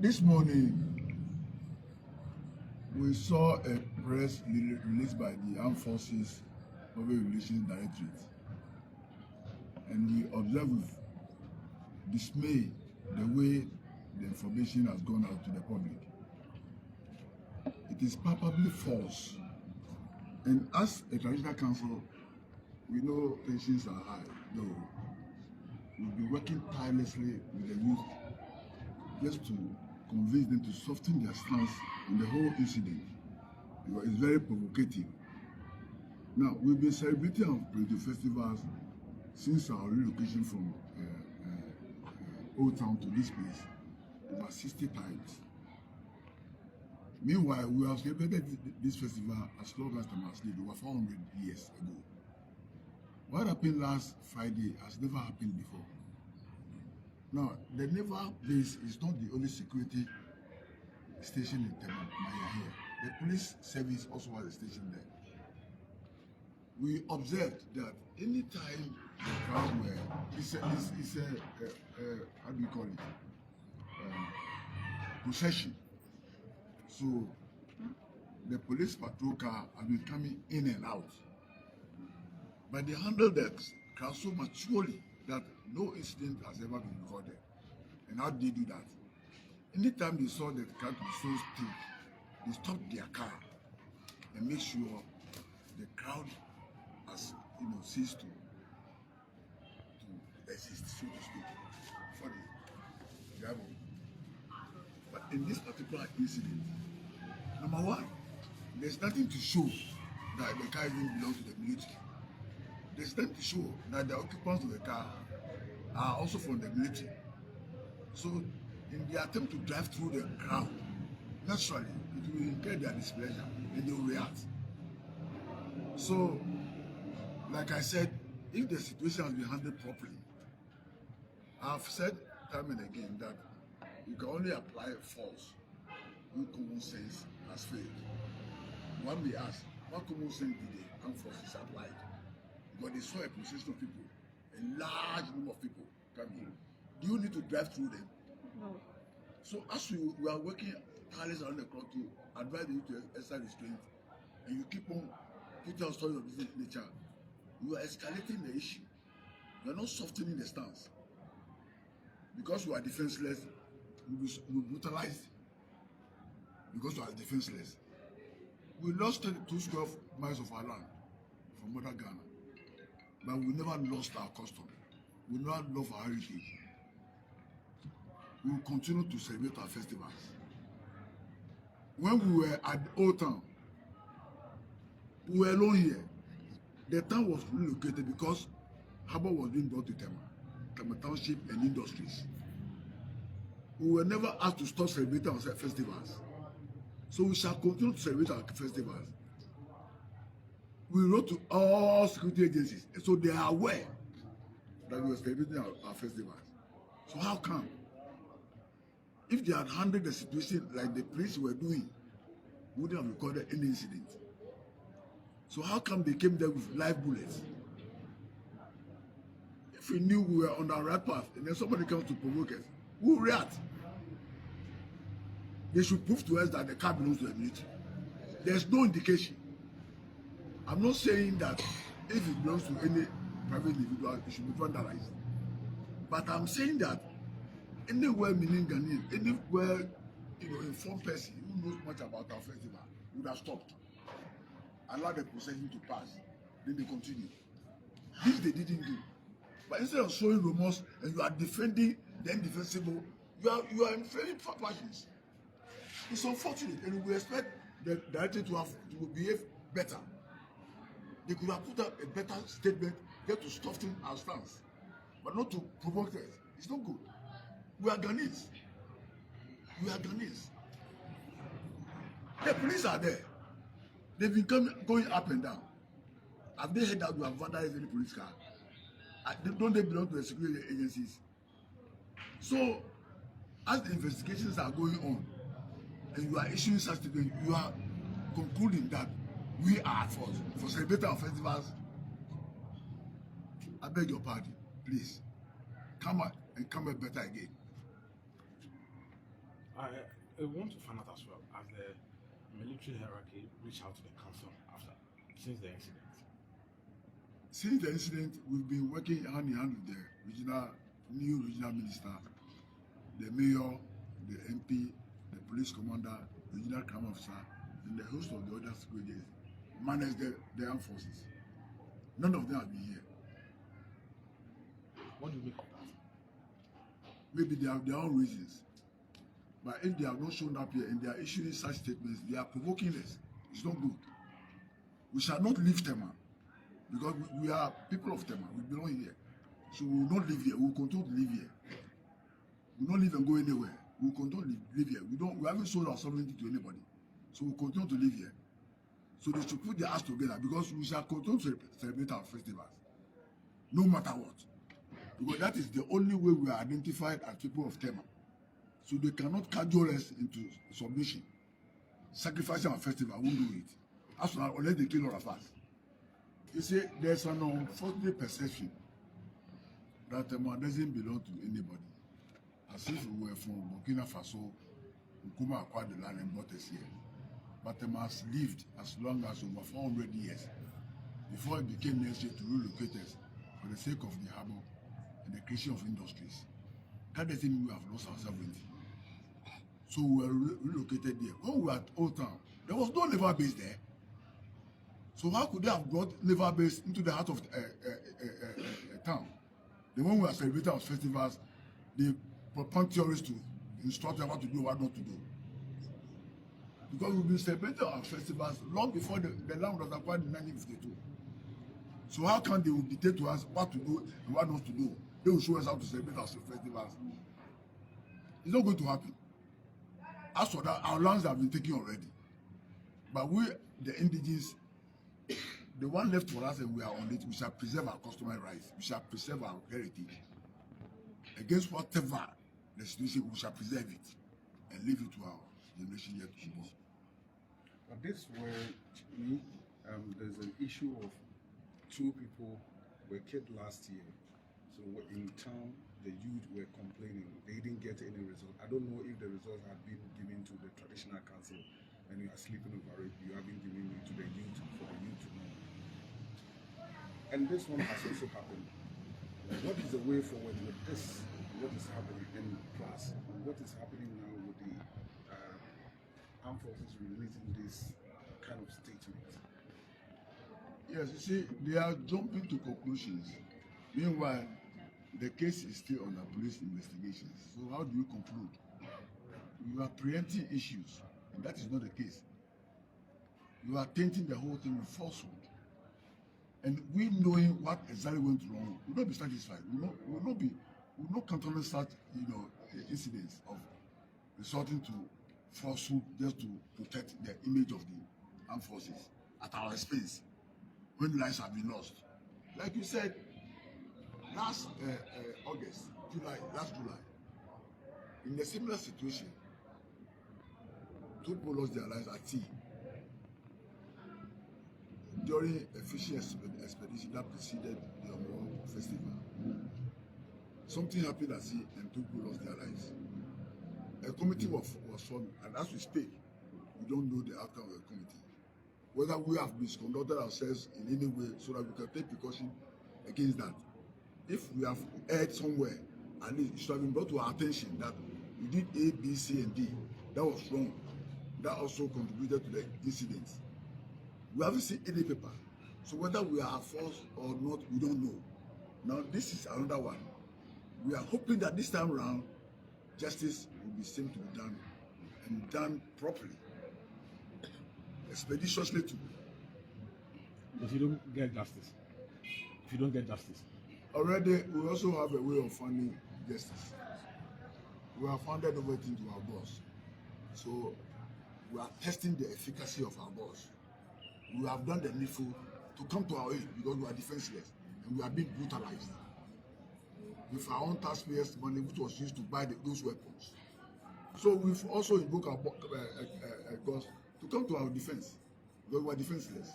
This morning we saw a press released by the Armed Forces Public Relations Directorate, and we observe with dismay the way the information has gone out to the public. It is palpably false, and as a traditional council, we know tensions are high, though we'll be working tirelessly with the youth just to convince them to soften their stance on the whole incident. It's very provocative. Now, we've been celebrating our Kpelejoo festivals since our relocation from Old Town to this place over 60 times. Meanwhile, we have celebrated this festival as long as Tema Traditional over 400 years ago. What happened last Friday has never happened before. Now, the naval base is not the only security station in Tema here. The police service also has a station there. We observed that any time the crowd were, it's a how do you call it? Procession. So the police patrol car has been coming in and out. But they handled the crowd so maturely that no incident has ever been recorded. And how did they do that? Anytime they saw that the crowd was so steep, they stopped their car and make sure the crowd has ceased to exist, so to speak, for the driver. But in this particular incident, number one, there's nothing to show that the car even belongs to the military. There's nothing to show that the occupants of the car are also from the military. So, in the attempt to drive through the crowd, naturally, it will incur their displeasure and they will react. So, like I said, if the situation has been handled properly, I've said time and again that you can only apply force when common sense has failed. One may ask, what common sense did the armed forces apply? Because they saw a procession of people, a large number of people coming. Do you need to drive through them? No. So as we are working tirelessly around the clock to advise you to exercise restraint, and you keep on putting out stories of business nature, you are escalating the issue. You are not softening the stance. Because you are defenseless, you will be brutalized. Because you are defenseless. We lost 2 square miles of our land from Mother Ghana. But we never lost our custom. We never lost our heritage. We will continue to celebrate our festivals. When we were at Old Town, we were alone here. The town was relocated because harbour was being brought to Tema Township and industries. We were never asked to stop celebrating our festivals. So we shall continue to celebrate our festivals. We wrote to all security agencies, so they are aware that we were celebrating our festivals. So how come? If they had handled the situation like the police were doing, we wouldn't have recorded any incident. So how come they came there with live bullets? If we knew we were on the right path and then somebody comes to provoke us, we will react. They should prove to us that the car belongs to the military. There's no indication. I'm not saying that if it belongs to any private individual, it should be vandalized. But I'm saying that anywhere meaning Ghanaian, anywhere informed person who knows much about our festival would have stopped. Allow the procession to pass. Then they continue. This they didn't do. But instead of showing remorse and you are defending the indefensible, you are inflaming passions. It's unfortunate, and we expect the director to behave better. They could have put up a better statement just to soften our stance, but not to provoke us. It's not good. We are Ghanaians. The police are there. They've been going up and down. Have they heard that we have vandalized any police car? Don't they belong to the security agencies? So, as the investigations are going on, and you are issuing such statements, you are concluding that we are at fault for celebrating our festivals. I beg your pardon, please. Come out and come back better again. I want to find out as well, as the military hierarchy reached out to the council since the incident. Since the incident, we've been working hand in hand with the new regional minister, the mayor, the MP, the police commander, regional crime officer, and the host of the other security manage the armed forces. None of them have been here. What do you make of that? Maybe they have their own reasons. But if they have not shown up here and they are issuing such statements, they are provoking us. It's not good. We shall not leave Tema, because we are people of Tema. We belong here. So we will not live here. We will continue to live here. We will not live and go anywhere. We will continue to live here. We haven't sold our sovereignty to anybody. So we will continue to live here. So they should put their hands together, because we shall continue to celebrate our festivals, no matter what. Because that is the only way we are identified as people of Tema. So they cannot cajole us into submission. Sacrificing our festival won't do it. As long as they kill all of us. You see, there's an unfortunate perception that Tema doesn't belong to anybody. As if we were from Burkina Faso, Nkuma acquired the land and brought us here. But Tema has lived as long as over 400 years before it became necessary to relocate us for the sake of the harbour and the creation of industries. That doesn't mean we have lost our sovereignty. So we were relocated there. When we were at Old Town, there was no naval base there. So how could they have brought naval base into the heart of town? Then when we were celebrating our festivals, they propelled tourists to instruct them what to do, what not to do. Because we've been celebrating our festivals long before the land was acquired in 1952. So how can they dictate to us what to do and what not to do? They will show us how to celebrate our festivals. It's not going to happen. As for that, our lands have been taken already. But we, the indigenous, the one left for us and we are on it, we shall preserve our customary rights. We shall preserve our heritage. Against whatever the situation, we shall preserve it and leave it to our generation yet to come. But this where there's an issue of two people were killed last year. So in town, the youth were complaining. They didn't get any result. I don't know if the results had been given to the traditional council and you are sleeping over it. You haven't given it to the youth for the youth to know. And this one has also happened. What is the way forward with this? What is happening? And plus, what is happening now with the armed forces releasing this kind of statement? Yes, you see, they are jumping to conclusions. Meanwhile, the case is still under police investigations. So how do you conclude? You are preempting issues, and that is not the case. You are tainting the whole thing with falsehood. And we knowing what exactly went wrong, we will not be satisfied. We will not countenance such, incidents of resorting to falsehood just to protect the image of the armed forces at our expense when lives have been lost. Like you said, last July, in a similar situation, two people lost their lives at sea during a fishing expedition that preceded the Unresolved festival. Something happened at sea and two people lost their lives. A committee was formed, and as we speak, we don't know the outcome of the committee. Whether we have misconducted ourselves in any way so that we can take precaution against that. If we have erred somewhere, at least it should have been brought to our attention that we did A, B, C, and D. That was wrong. That also contributed to the incident. We haven't seen any paper. So whether we are at fault or not, we don't know. Now this is another one. We are hoping that this time around, justice will be seen to be done and done properly. Expeditiously too. If you don't get justice. Already, we also have a way of finding justice. We have funded everything to our boss. So we are testing the efficacy of our boss. We have done the needful to come to our aid because we are defenseless and we are being brutalized. with our own taxpayers' money, which was used to buy those weapons. So we've also invoked our cause to come to our defense. Because we were defenseless.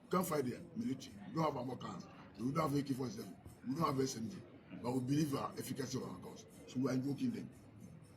We can't fight the military. We don't have armor cars. We don't have AK-47. We don't have SMG. But we believe in our efficacy of our cause. So we are invoking them.